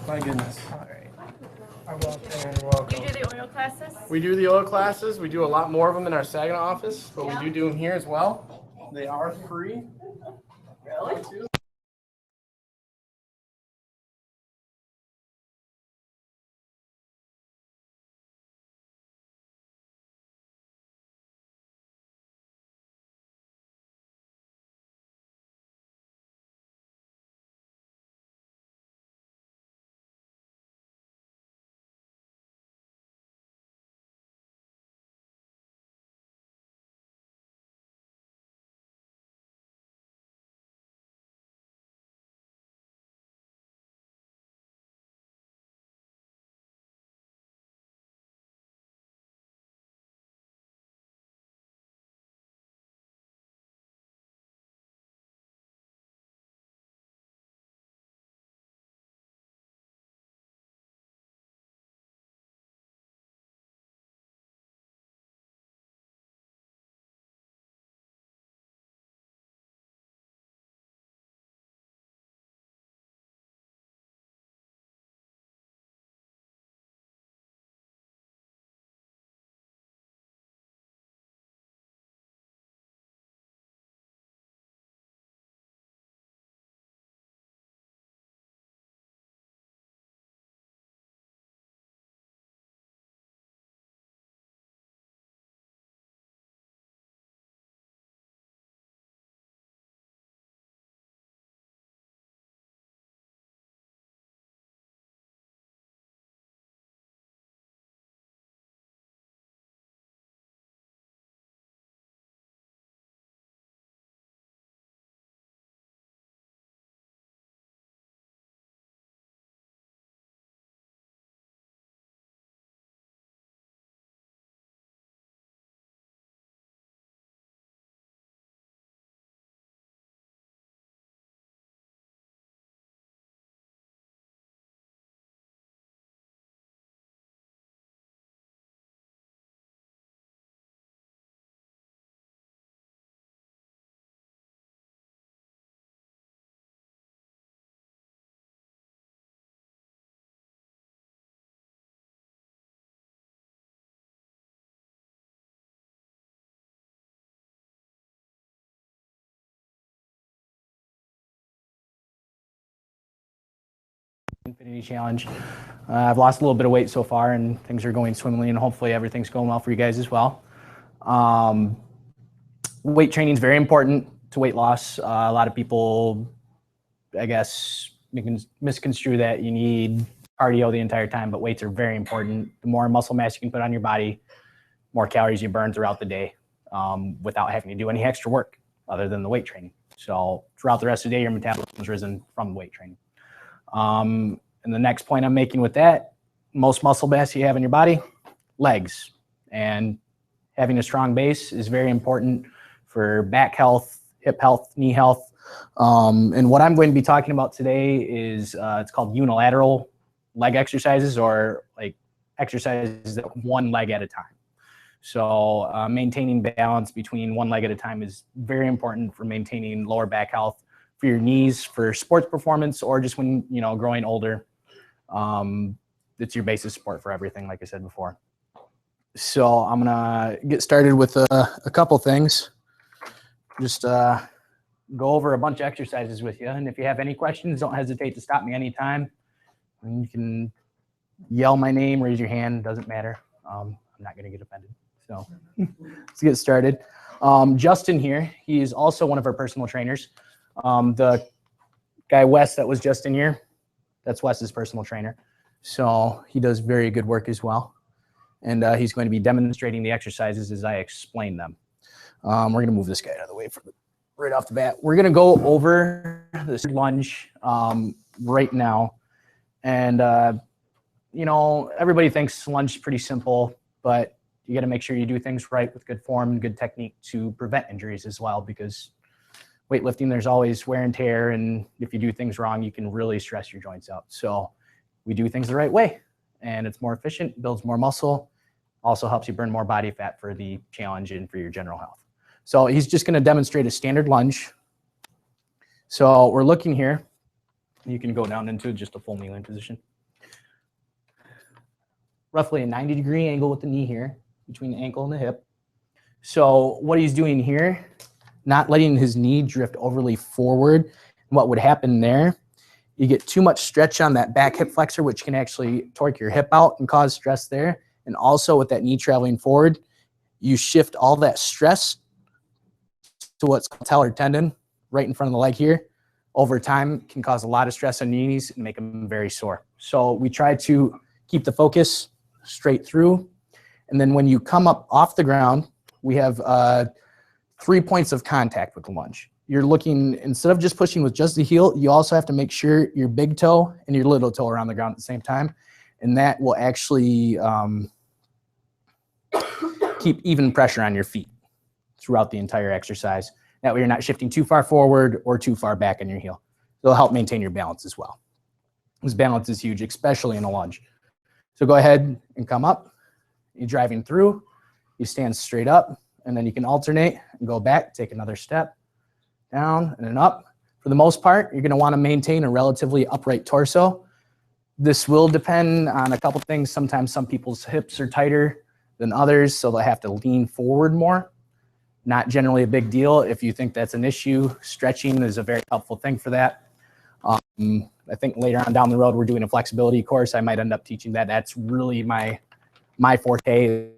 My goodness. All right. You're welcome. You do the oil classes? We do the oil classes. We do a lot more of them in our Saginaw office, but we do them here as well. They are free. Really? Infinity Challenge. I've lost a little bit of weight so far, and things are going swimmingly, and hopefully everything's going well for you guys as well. Weight training is very important to weight loss. A lot of people, I guess, misconstrue that you need cardio the entire time, but weights are very important. The more muscle mass you can put on your body, more calories you burn throughout the day without having to do any extra work other than the weight training. So throughout the rest of the day, your metabolism is risen from weight training. And the next point I'm making with that, most muscle mass you have in your body, legs. And having a strong base is very important for back health, hip health, knee health. And what I'm going to be talking about today is it's called unilateral leg exercises, or like exercises that one leg at a time. So maintaining balance between one leg at a time is very important for maintaining lower back health, for your knees, for sports performance, or just when, you know, growing older. It's your basis support for everything, like I said before. So I'm gonna get started with a couple things. Just go over a bunch of exercises with you. And if you have any questions, don't hesitate to stop me anytime. And you can yell my name, raise your hand, doesn't matter. I'm not gonna get offended. So let's get started. Justin here, he's also one of our personal trainers. The guy Wes that was just in here, that's Wes's personal trainer. So he does very good work as well. And he's going to be demonstrating the exercises as I explain them. We're going to move this guy out of the way right off the bat. We're going to go over this lunge right now. And, you know, everybody thinks lunge is pretty simple, but you got to make sure you do things right with good form and good technique to prevent injuries as well, because weightlifting, there's always wear and tear, and if you do things wrong, you can really stress your joints out. So we do things the right way, and it's more efficient, builds more muscle, also helps you burn more body fat for the challenge and for your general health. So he's just going to demonstrate a standard lunge. So we're looking here. You can go down into just a full kneeling position. roughly a 90-degree angle with the knee here between the ankle and the hip. So what he's doing here, not letting his knee drift overly forward. What would happen there, you get too much stretch on that back hip flexor, which can actually torque your hip out and cause stress there. And also with that knee traveling forward, you shift all that stress to what's called talar tendon right in front of the leg here. Over time can cause a lot of stress on your knees and make them very sore. So we try to keep the focus straight through. And then when you come up off the ground, we have 3 points of contact with the lunge. You're looking, instead of just pushing with just the heel, you also have to make sure your big toe and your little toe are on the ground at the same time. And that will actually keep even pressure on your feet throughout the entire exercise. That way you're not shifting too far forward or too far back on your heel. It'll help maintain your balance as well. This balance is huge, especially in a lunge. So go ahead and come up. You're driving through, you stand straight up, and then you can alternate and go back, take another step, down and then up. For the most part, you're going to want to maintain a relatively upright torso. This will depend on a couple things. Sometimes some people's hips are tighter than others, so they'll have to lean forward more. Not generally a big deal. If you think that's an issue, stretching is a very helpful thing for that. I think later on down the road, we're doing a flexibility course. I might end up teaching that. That's really my forte.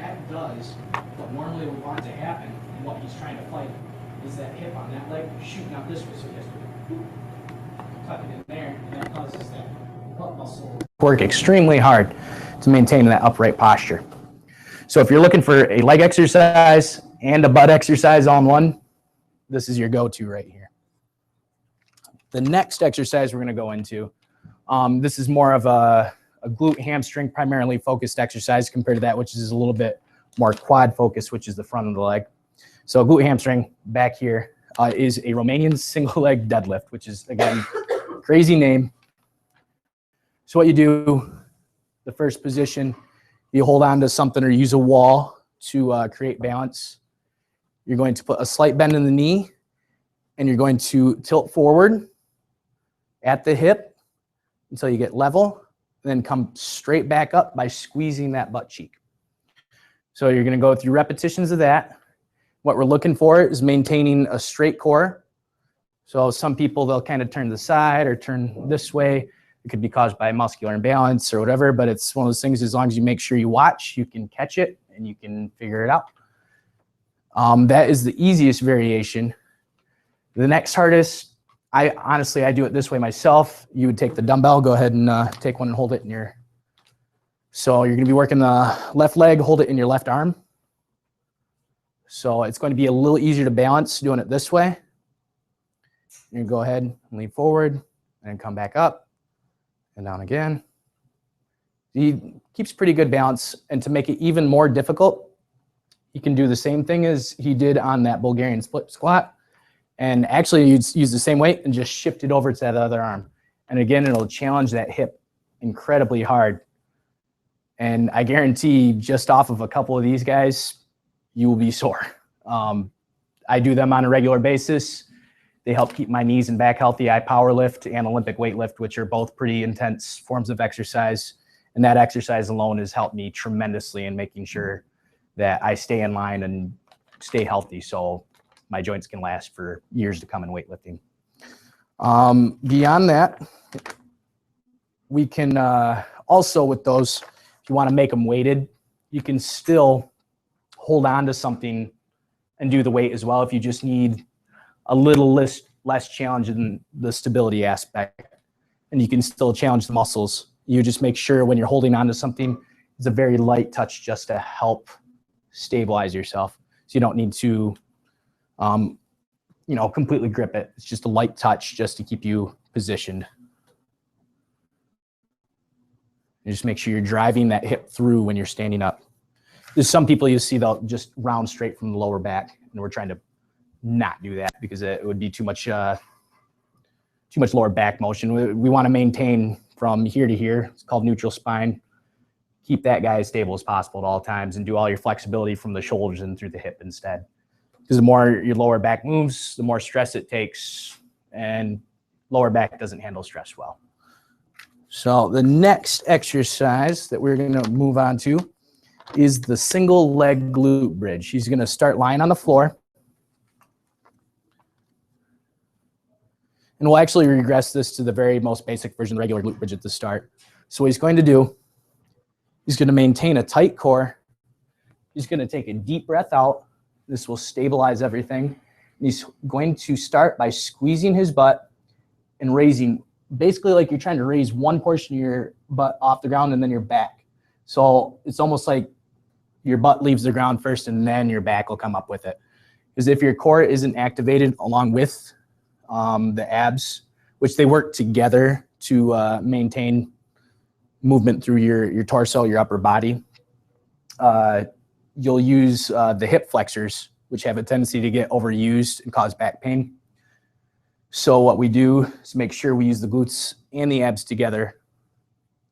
that does what normally would want to happen, and what he's trying to fight is that hip on that leg shooting out this way, so he has to tuck it in there, and that causes that butt muscle to work extremely hard to maintain that upright posture. So if you're looking for a leg exercise and a butt exercise all in one, this is your go-to right here. The next exercise we're going to go into, this is more of a glute hamstring primarily focused exercise compared to that, which is a little bit more quad focused, which is the front of the leg. So glute hamstring back here is a Romanian single leg deadlift, which is, again, crazy name. So what you do, the first position, you hold on to something or use a wall to create balance. You're going to put a slight bend in the knee, and you're going to tilt forward at the hip until you get level, and then come straight back up by squeezing that butt cheek. So you're going to go through repetitions of that. What we're looking for is maintaining a straight core. So some people, they'll kind of turn to the side or turn this way. It could be caused by muscular imbalance or whatever, but it's one of those things, as long as you make sure you watch, you can catch it and you can figure it out. That is the easiest variation. The next hardest, I do it this way myself. You would take the dumbbell, go ahead and take one and hold it in your, so you're gonna be working the left leg, hold it in your left arm. So it's going to be a little easier to balance doing it this way. You're gonna go ahead and lean forward and come back up and down again. He keeps pretty good balance, and to make it even more difficult, you can do the same thing as he did on that Bulgarian split squat. And actually, you'd use the same weight and just shift it over to that other arm. And again, it'll challenge that hip incredibly hard. And I guarantee just off of a couple of these guys, you will be sore. I do them on a regular basis. They help keep my knees and back healthy. I power lift and Olympic weight lift, which are both pretty intense forms of exercise. And that exercise alone has helped me tremendously in making sure that I stay in line and stay healthy, so my joints can last for years to come in weightlifting. Beyond that, we can also, with those, if you want to make them weighted, you can still hold on to something and do the weight as well if you just need a little less challenge in the stability aspect. And you can still challenge the muscles. You just make sure when you're holding on to something, it's a very light touch just to help stabilize yourself. So you don't need to completely grip it. It's just a light touch just to keep you positioned. And just make sure you're driving that hip through when you're standing up. There's some people you see, they'll just round straight from the lower back, and we're trying to not do that because it would be too much lower back motion. We want to maintain from here to here. It's called neutral spine. Keep that guy as stable as possible at all times, and do all your flexibility from the shoulders and through the hip instead. Because the more your lower back moves, the more stress it takes, and lower back doesn't handle stress well. So the next exercise that we're going to move on to is the single leg glute bridge. He's going to start lying on the floor. And we'll actually regress this to the very most basic version of the regular glute bridge at the start. So what he's going to do, he's going to maintain a tight core. He's going to take a deep breath out. This will stabilize everything. And he's going to start by squeezing his butt and raising, basically like you're trying to raise one portion of your butt off the ground and then your back. So it's almost like your butt leaves the ground first and then your back will come up with it. Because if your core isn't activated along with the abs, which they work together to maintain movement through your torso, your upper body, you'll use the hip flexors, which have a tendency to get overused and cause back pain. So what we do is make sure we use the glutes and the abs together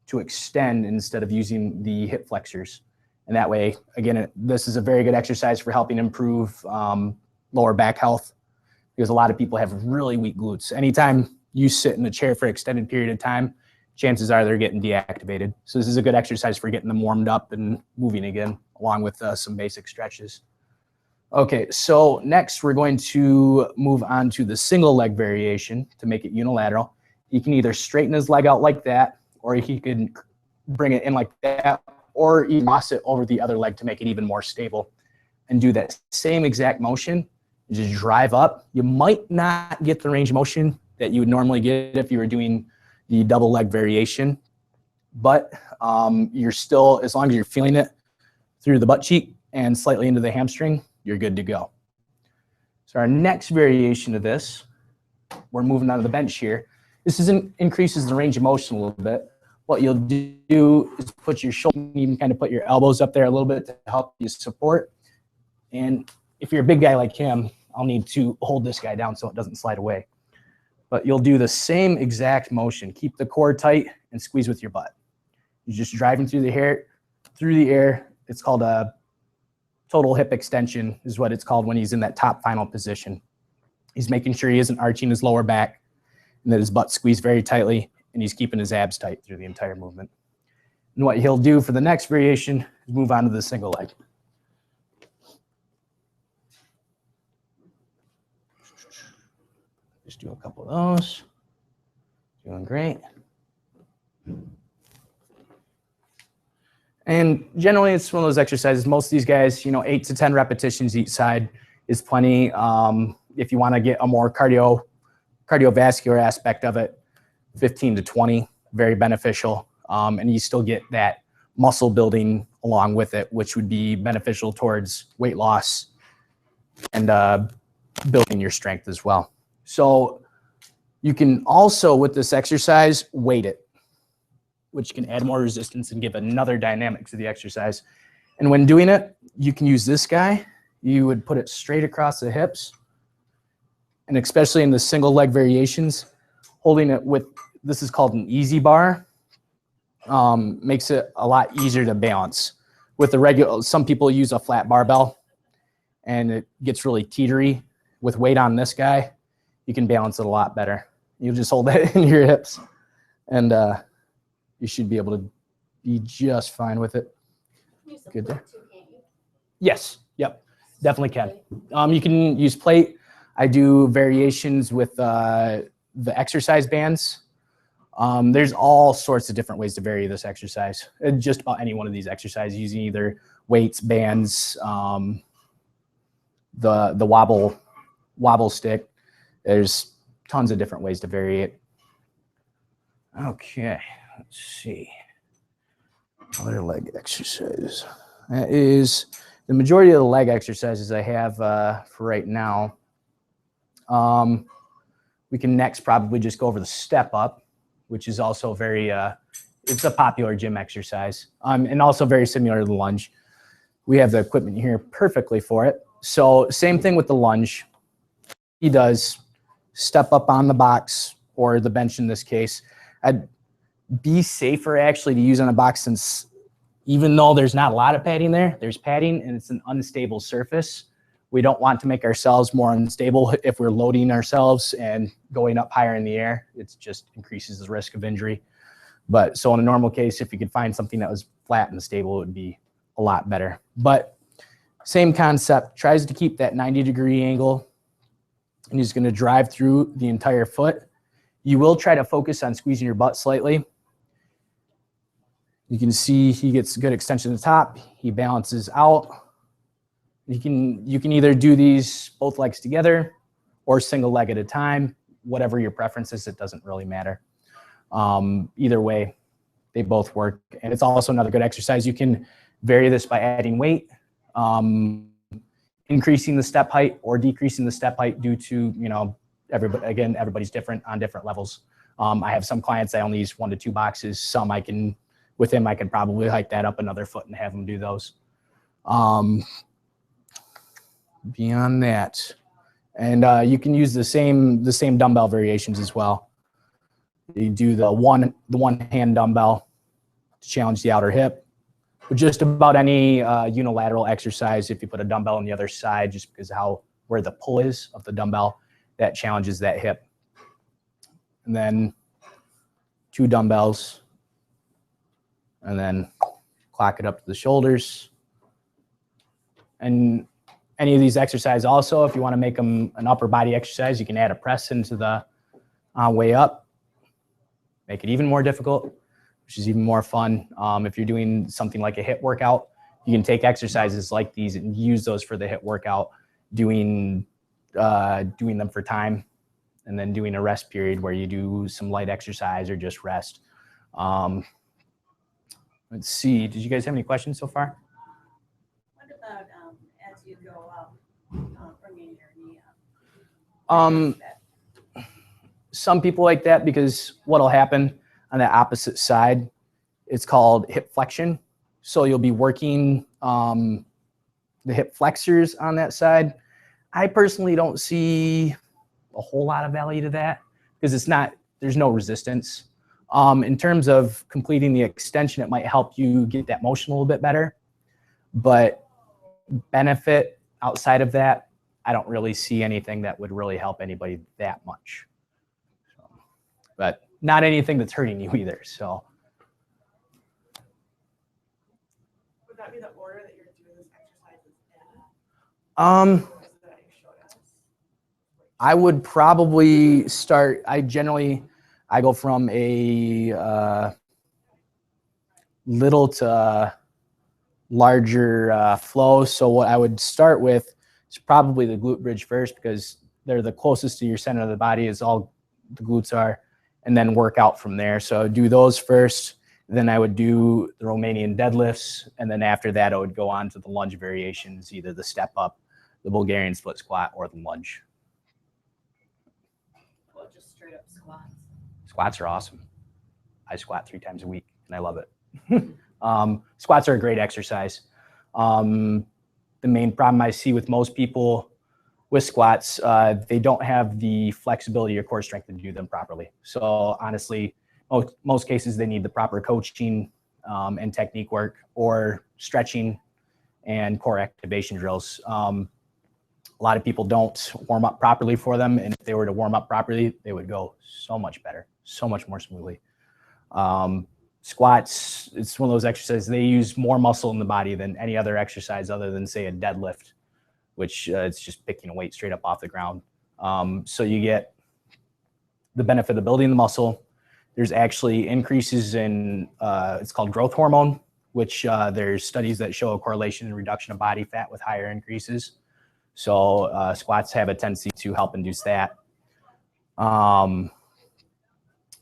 to extend instead of using the hip flexors. And that way, again, this is a very good exercise for helping improve lower back health, because a lot of people have really weak glutes. Anytime you sit in a chair for an extended period of time, chances are they're getting deactivated. So this is a good exercise for getting them warmed up and moving again, along with some basic stretches. Okay, so next we're going to move on to the single leg variation to make it unilateral. He can either straighten his leg out like that, or he can bring it in like that or you cross it over the other leg to make it even more stable. And do that same exact motion. Just drive up. You might not get the range of motion that you would normally get if you were doing the double leg variation, but you're still, as long as you're feeling it through the butt cheek and slightly into the hamstring, you're good to go. So our next variation of this, we're moving on to the bench here. This increases the range of motion a little bit. What you'll do is put your shoulder, you can kind of put your elbows up there a little bit to help you support. And if you're a big guy like him, I'll need to hold this guy down so it doesn't slide away. But you'll do the same exact motion. Keep the core tight and squeeze with your butt. You're just driving through the air. It's called a total hip extension is what it's called when he's in that top final position. He's making sure he isn't arching his lower back and that his butt's squeezed very tightly and he's keeping his abs tight through the entire movement. And what he'll do for the next variation is move on to the single leg. Just do a couple of those. Doing great. And generally, it's one of those exercises. Most of these guys, 8 to 10 repetitions each side is plenty. If you want to get a more cardiovascular aspect of it, 15 to 20, very beneficial. And you still get that muscle building along with it, which would be beneficial towards weight loss and building your strength as well. So you can also, with this exercise, weight it, which can add more resistance and give another dynamic to the exercise. And when doing it, you can use this guy. You would put it straight across the hips. And especially in the single leg variations, holding it with, this is called an easy bar, makes it a lot easier to balance. With the regular, some people use a flat barbell and it gets really teetery. With weight on this guy, you can balance it a lot better. You'll just hold that in your hips and you should be able to be just fine with it. Good there. Yes, yep, definitely can. You can use plate. I do variations with the exercise bands. There's all sorts of different ways to vary this exercise. Just about any one of these exercises using either weights, bands, the wobble stick. There's tons of different ways to vary it. Okay, let's see. Other leg exercises. That is the majority of the leg exercises I have for right now. We can next probably just go over the step up, which is also very, it's a popular gym exercise, and also very similar to the lunge. We have the equipment here perfectly for it. So same thing with the lunge. He does step up on the box or the bench in this case. I'd be safer actually to use on a box, since even though there's not a lot of padding there, there's padding and it's an unstable surface. We don't want to make ourselves more unstable if we're loading ourselves and going up higher in the air. It just increases the risk of injury. But so in a normal case, if you could find something that was flat and stable, it would be a lot better. But same concept, tries to keep that 90-degree angle, and he's going to drive through the entire foot. You will try to focus on squeezing your butt slightly. You can see he gets good extension at the top. He balances out. You can either do these both legs together or single leg at a time, whatever your preference is. It doesn't really matter. Either way, they both work. And it's also another good exercise. You can vary this by adding weight, increasing the step height or decreasing the step height due to, everybody's different on different levels. I have some clients I only use 1 to 2 boxes. Some with him, I could probably hike that up another foot and have him do those. Beyond that, and you can use the same dumbbell variations as well. You do the one hand dumbbell to challenge the outer hip. But just about any unilateral exercise, if you put a dumbbell on the other side, just because of where the pull is of the dumbbell, that challenges that hip. And then 2 dumbbells, and then clock it up to the shoulders. And any of these exercises also, if you want to make them an upper body exercise, you can add a press into the way up, make it even more difficult. which is even more fun. If you're doing something like a HIIT workout, you can take exercises like these and use those for the HIIT workout, doing them for time, and then doing a rest period where you do some light exercise or just rest. Let's see, did you guys have any questions so far? What about as you go up, bringing your knee up? Some people like that because what'll happen on the opposite side, it's called hip flexion. So you'll be working the hip flexors on that side. I personally don't see a whole lot of value to that because there's no resistance. In terms of completing the extension, it might help you get that motion a little bit better, but benefit outside of that, I don't really see anything that would really help anybody that much. But not anything that's hurting you either. So. Would that be the order that you're doing this exercises in? I would probably start. I go from a little to larger flow. So what I would start with is probably the glute bridge first because they're the closest to your center of the body as all the glutes are, and then work out from there. So I would do those first. Then I would do the Romanian deadlifts. And then after that, I would go on to the lunge variations, either the step up, the Bulgarian split squat, or the lunge. Or just straight up squats? Squats are awesome. I squat 3 times a week and I love it. Squats are a great exercise. The main problem I see with most people with squats, they don't have the flexibility or core strength to do them properly. So honestly, most cases they need the proper coaching and technique work or stretching and core activation drills. A lot of people don't warm up properly for them, and if they were to warm up properly, they would go so much better, so much more smoothly. Squats, it's one of those exercises, they use more muscle in the body than any other exercise other than, say, a deadlift, which it's just picking a weight straight up off the ground. So you get the benefit of building the muscle. There's actually increases in, it's called growth hormone, which there's studies that show a correlation and reduction of body fat with higher increases. So squats have a tendency to help induce that.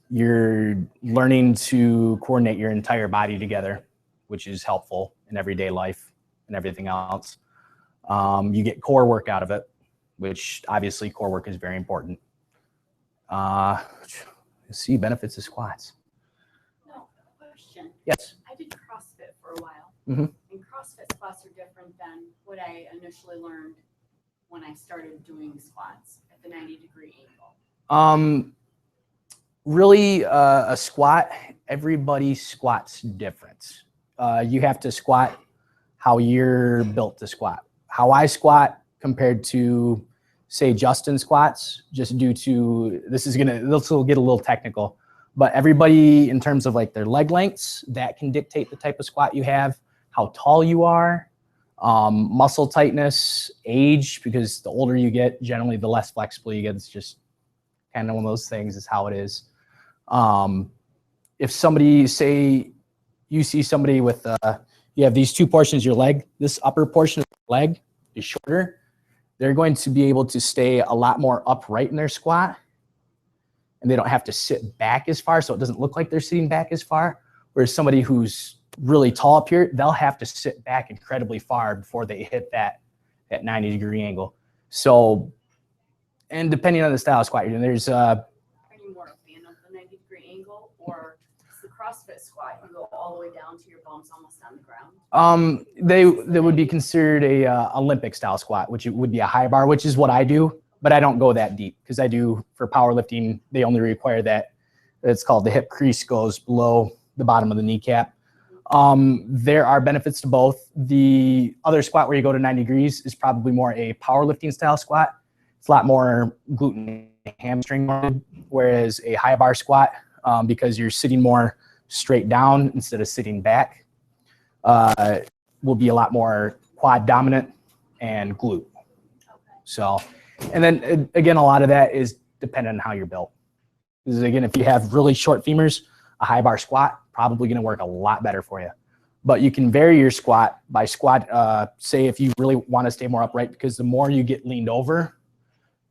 You're learning to coordinate your entire body together, which is helpful in everyday life and everything else. You get core work out of it, which obviously core work is very important. See benefits of squats. No, question. Yes. I did CrossFit for a while. Mm-hmm. And CrossFit squats are different than what I initially learned when I started doing squats at the 90-degree angle. Really, a squat, everybody squats different. You have to squat how you're built to squat. How I squat compared to, say, Justin squats, just due to, this will get a little technical, but everybody in terms of like their leg lengths, that can dictate the type of squat you have, how tall you are, muscle tightness, age, because the older you get, generally the less flexible you get. It's just kind of one of those things, is how it is. If somebody, say, you see somebody with, you have these two portions of your leg, this upper portion of the leg is shorter, they're going to be able to stay a lot more upright in their squat, and they don't have to sit back as far, so it doesn't look like they're sitting back as far. Whereas somebody who's really tall up here, they'll have to sit back incredibly far before they hit that 90-degree angle. So, and depending on the style of squat you're doing, there's Are you more a fan of the 90-degree angle, or the CrossFit squat, you go all the way down to your bumps almost on the ground? they would be considered a Olympic style squat, which it would be a high bar, which is what I do, but I don't go that deep because I do, for powerlifting, they only require that, it's called the hip crease goes below the bottom of the kneecap. There are benefits to both. The other squat where you go to 90 degrees is probably more a powerlifting style squat. It's a lot more glute and hamstring oriented, whereas a high bar squat, because you're sitting more straight down instead of sitting back, will be a lot more quad dominant and glute. So, and then again, a lot of that is dependent on how you're built. Because again, if you have really short femurs, a high bar squat, probably going to work a lot better for you. But you can vary your squat by say if you really want to stay more upright, because the more you get leaned over,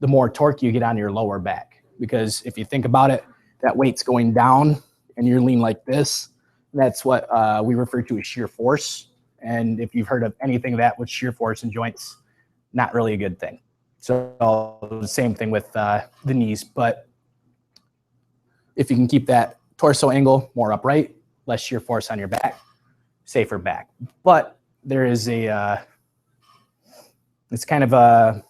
the more torque you get on your lower back. Because if you think about it, that weight's going down and you're lean like this. That's what we refer to as shear force. And if you've heard of anything of that with shear force in joints, not really a good thing. So the same thing with the knees. But if you can keep that torso angle more upright, less shear force on your back, safer back. But there is it's kind of a,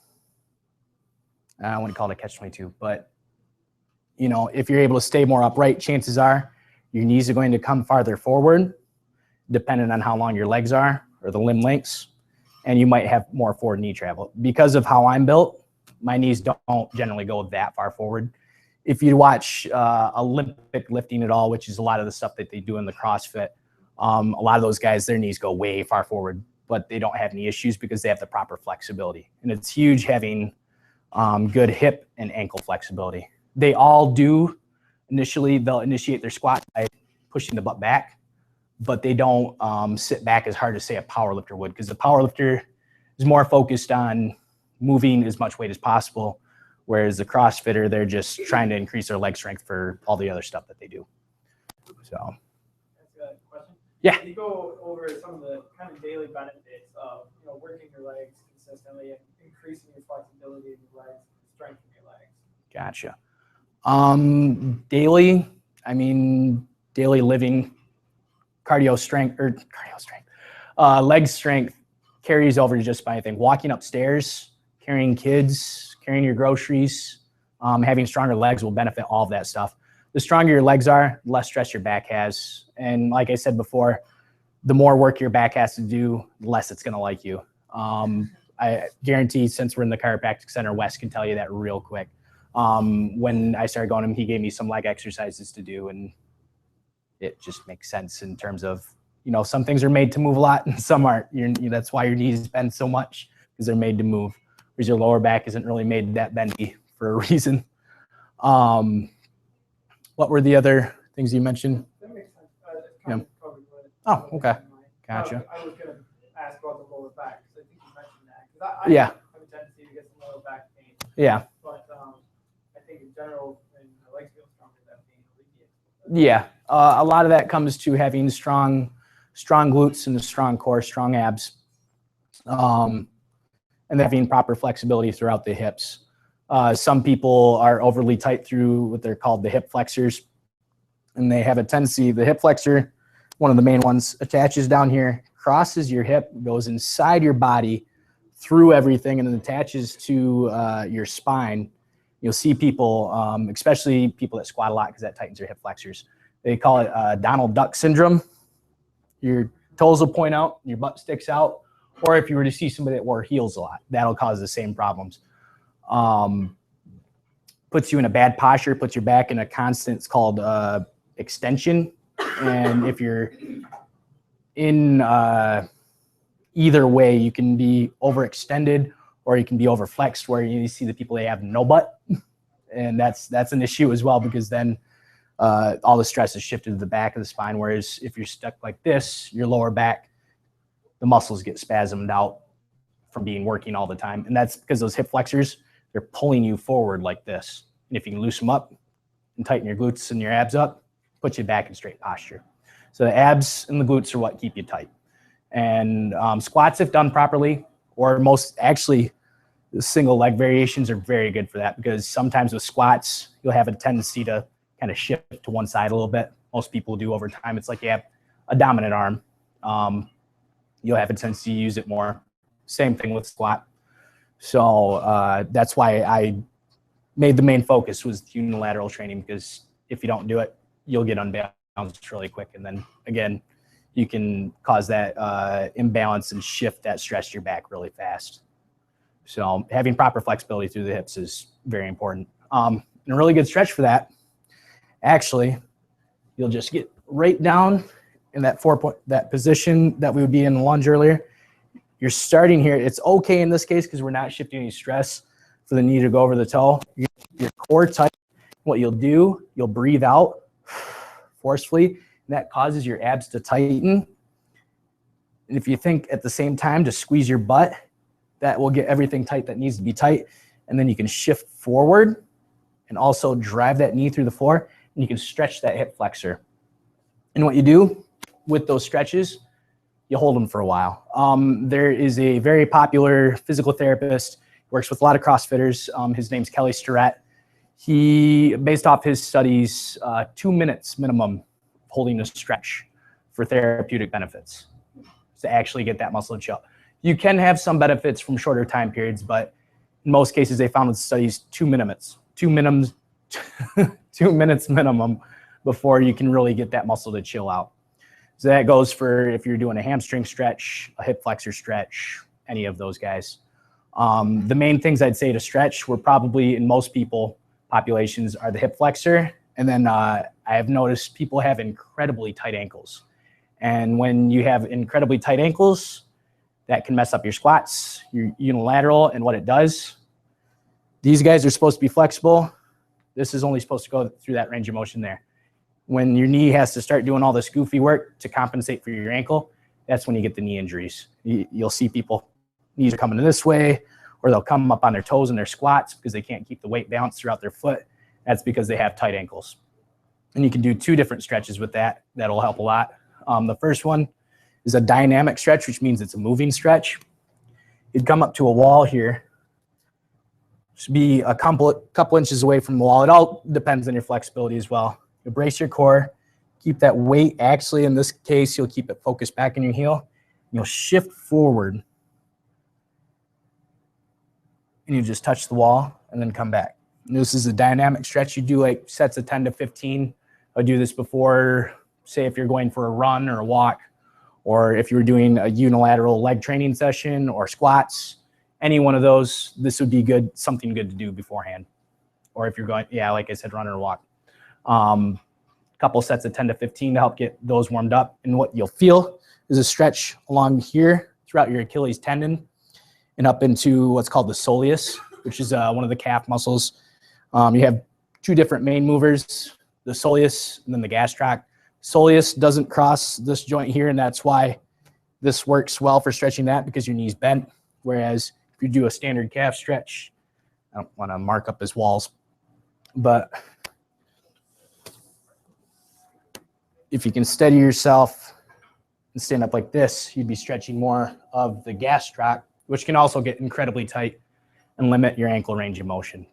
I wouldn't call it a catch-22, but you know, if you're able to stay more upright, chances are your knees are going to come farther forward, depending on how long your legs are or the limb lengths, and you might have more forward knee travel. Because of how I'm built, my knees don't generally go that far forward. If you watch Olympic lifting at all, which is a lot of the stuff that they do in the CrossFit, a lot of those guys, their knees go way far forward, but they don't have any issues because they have the proper flexibility. And it's huge having good hip and ankle flexibility. They all do. Initially, they'll initiate their squat by pushing the butt back, but they don't sit back as hard as, say, a power lifter would, because the power lifter is more focused on moving as much weight as possible, whereas the CrossFitter, they're just trying to increase their leg strength for all the other stuff that they do. So. That's a question. Yeah. Can you go over some of the kind of daily benefits of, you know, working your legs consistently and increasing your flexibility in your legs, strength in your legs? Gotcha. Daily, I mean, daily living, leg strength carries over to just about anything. Walking upstairs, carrying kids, carrying your groceries, having stronger legs will benefit all of that stuff. The stronger your legs are, the less stress your back has. And like I said before, the more work your back has to do, the less it's going to like you. I guarantee, since we're in the chiropractic center, Wes can tell you that real quick. When I started going to him, he gave me some leg exercises to do, and it just makes sense in terms of, you know, some things are made to move a lot and some aren't. That's why your knees bend so much, because they're made to move, whereas your lower back isn't really made that bendy for a reason. What were the other things you mentioned? That makes sense. Kind of covered what Oh, okay. I Gotcha. was going to ask about the lower back, because I think you mentioned that. Because I Yeah. have a tendency to get some lower back pain. Yeah. But I think in general, when my legs feel stronger, that pain alleviates. Yeah. A lot of that comes to having strong glutes and a strong core, strong abs, and having proper flexibility throughout the hips. Some people are overly tight through what they're called the hip flexors, and they have a tendency, the hip flexor, one of the main ones, attaches down here, crosses your hip, goes inside your body through everything, and then attaches to your spine. You'll see people, especially people that squat a lot, because that tightens your hip flexors. They call it Donald Duck syndrome. Your toes will point out, your butt sticks out. Or if you were to see somebody that wore heels a lot, that'll cause the same problems. Puts you in a bad posture, puts your back in a constant, it's called extension. And if you're in either way, you can be overextended or you can be overflexed, where you see the people, they have no butt. And that's an issue as well, because then all the stress is shifted to the back of the spine. Whereas if you're stuck like this, your lower back, the muscles get spasmed out from working all the time. And that's because those hip flexors, they're pulling you forward like this. And if you can loosen them up and tighten your glutes and your abs up, put you back in straight posture. So the abs and the glutes are what keep you tight. And squats, if done properly, or most, actually, the single leg variations are very good for that, because sometimes with squats, you'll have a tendency to kind of shift to one side a little bit. Most people do over time. It's like you have a dominant arm. You'll have a tendency to use it more. Same thing with squat. So that's why I made the main focus was unilateral training, because if you don't do it, you'll get unbalanced really quick. And then again, you can cause that imbalance and shift that stress to your back really fast. So having proper flexibility through the hips is very important. And a really good stretch for that, actually, you'll just get right down in that that position that we would be in the lunge earlier. You're starting here. It's okay in this case because we're not shifting any stress for the knee to go over the toe. Your core tight. What you'll do, you'll breathe out forcefully, and that causes your abs to tighten. And if you think at the same time to squeeze your butt, that will get everything tight that needs to be tight. And then you can shift forward and also drive that knee through the floor, and you can stretch that hip flexor. And what you do with those stretches, you hold them for a while. There is a very popular physical therapist, works with a lot of CrossFitters. His name's Kelly Starrett. He, based off his studies, 2 minutes minimum holding a stretch for therapeutic benefits to actually get that muscle to chill. You can have some benefits from shorter time periods, but in most cases they found with studies 2 minutes minimum before you can really get that muscle to chill out. So that goes for if you're doing a hamstring stretch, a hip flexor stretch, any of those guys. The main things I'd say to stretch were probably in most populations are the hip flexor. And then I have noticed people have incredibly tight ankles. And when you have incredibly tight ankles, that can mess up your squats, your unilateral, and what it does. These guys are supposed to be flexible. This is only supposed to go through that range of motion there. When your knee has to start doing all this goofy work to compensate for your ankle, that's when you get the knee injuries. You'll see people, knees are coming this way, or they'll come up on their toes in their squats because they can't keep the weight balanced throughout their foot. That's because they have tight ankles. And you can do 2 different stretches with that. That'll help a lot. The first one is a dynamic stretch, which means it's a moving stretch. You'd come up to a wall here. Should be a couple inches away from the wall. It all depends on your flexibility as well. You brace your core, keep that weight. Actually, in this case, you'll keep it focused back in your heel. You'll shift forward. And you just touch the wall and then come back. And this is a dynamic stretch. You do like sets of 10 to 15. I would do this before, say if you're going for a run or a walk, or if you were doing a unilateral leg training session or squats, any one of those, this would be good, something good to do beforehand. Or if you're going, like I said, run or walk. Couple sets of 10 to 15 to help get those warmed up. And what you'll feel is a stretch along here throughout your Achilles tendon and up into what's called the soleus, which is one of the calf muscles. You have 2 different main movers, the soleus and then the gastroc. Soleus doesn't cross this joint here, and that's why this works well for stretching that, because your knee's bent. Whereas if you do a standard calf stretch, I don't want to mark up his walls, but if you can steady yourself and stand up like this, you'd be stretching more of the gastroc, which can also get incredibly tight and limit your ankle range of motion.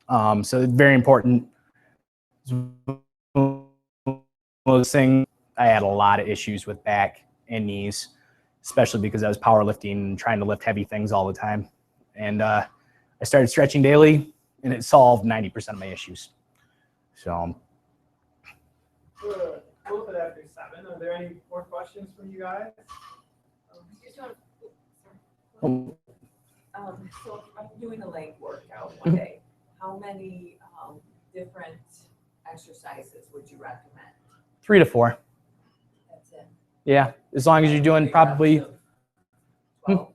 So it's very important. Those things, I had a lot of issues with back and knees, especially because I was powerlifting and trying to lift heavy things all the time. And I started stretching daily, and it solved 90% of my issues. So. A little bit after 7. Are there any more questions from you guys? So if I'm doing a leg workout one day, how many different exercises would you recommend? 3 to 4. That's it. Yeah, as long as you're doing probably 12,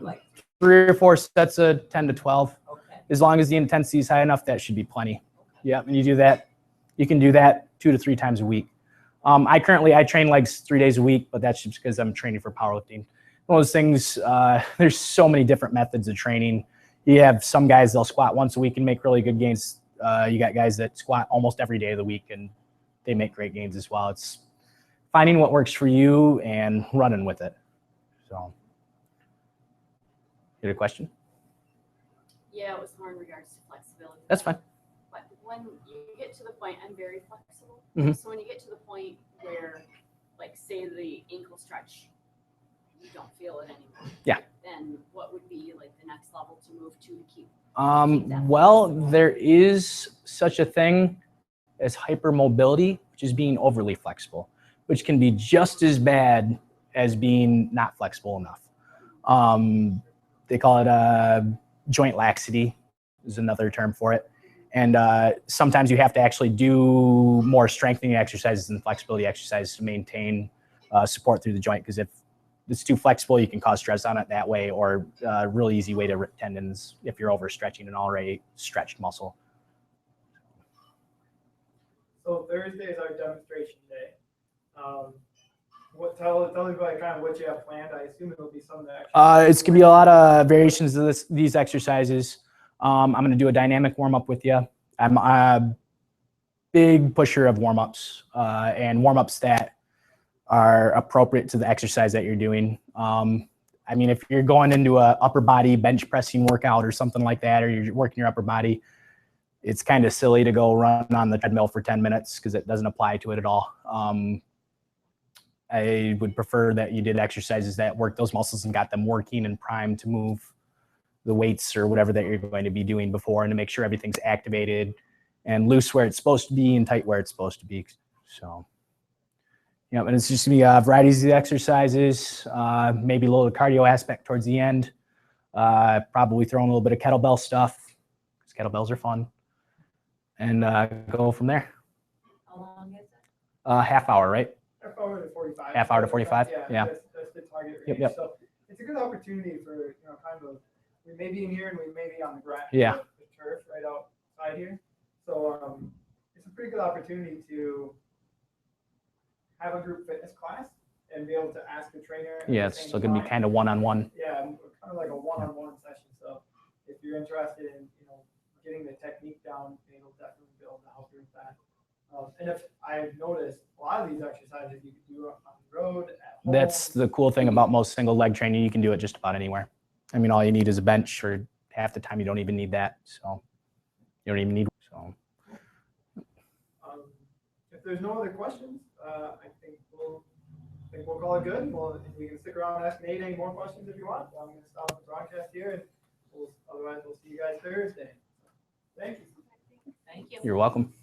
like 3 or 4 sets of 10 to 12. okay. As long as the intensity is high enough, that should be plenty. Yeah, and you do that. You can do that 2 to 3 times a week. I train legs 3 days a week, but that's just because I'm training for powerlifting. One of those things, there's so many different methods of training. You have some guys, they'll squat once a week and make really good gains. You got guys that squat almost every day of the week and they make great gains as well. It's finding what works for you and running with it. So, you had a question? Yeah, it was more in regards to flexibility. That's fine. But when you get to the point, I'm very flexible. Mhm. So when you get to the point where, like, say the ankle stretch, you don't feel it anymore. Yeah. Then what would be like the next level to move to keep? Well, there is such a thing as hypermobility, which is being overly flexible, which can be just as bad as being not flexible enough. They call it joint laxity is another term for it. And sometimes you have to actually do more strengthening exercises and flexibility exercises to maintain support through the joint, because if it's too flexible, you can cause stress on it that way, or a really easy way to rip tendons if you're overstretching an already stretched muscle. So Thursday is our demonstration day. Tell everybody kind of what you have planned. I assume it'll be some of the It's gonna be a lot of variations of these exercises. I'm gonna do a dynamic warm up with you. I'm a big pusher of warm ups and warm ups that are appropriate to the exercise that you're doing. I mean, if you're going into a upper body bench pressing workout or something like that, or you're working your upper body, it's kind of silly to go run on the treadmill for 10 minutes because it doesn't apply to it at all. I would prefer that you did exercises that work those muscles and got them working and primed to move the weights or whatever that you're going to be doing before, and to make sure everything's activated and loose where it's supposed to be and tight where it's supposed to be. So, yeah, and it's just gonna be varieties of the exercises, maybe a little cardio aspect towards the end, probably throwing a little bit of kettlebell stuff because kettlebells are fun, and go from there. How long is it? Half hour, right? Half hour to 45. Half hour to 45? Yeah. That's the target range. Yep. So it's a good opportunity for, kind of, we may be in here and we may be on the grass. Yeah. The turf right outside here. So it's a pretty good opportunity to have a group fitness class and be able to ask the trainer. Yeah, it's still gonna be kind of one-on-one. Yeah, kind of like a one-on-one session. So if you're interested in, getting the technique down, it'll definitely be able to help you with that. And if I've noticed, a lot of these exercises you can do on the road, at home. That's the cool thing about most single leg training. You can do it just about anywhere. I mean, all you need is a bench, or half the time you don't even need that. So you don't even need. So if there's no other questions, I think we'll call it good. We can stick around and ask Nate any more questions if you want. I'm going to stop the broadcast here, and otherwise we'll see you guys Thursday. Thank you. Thank you. You're welcome.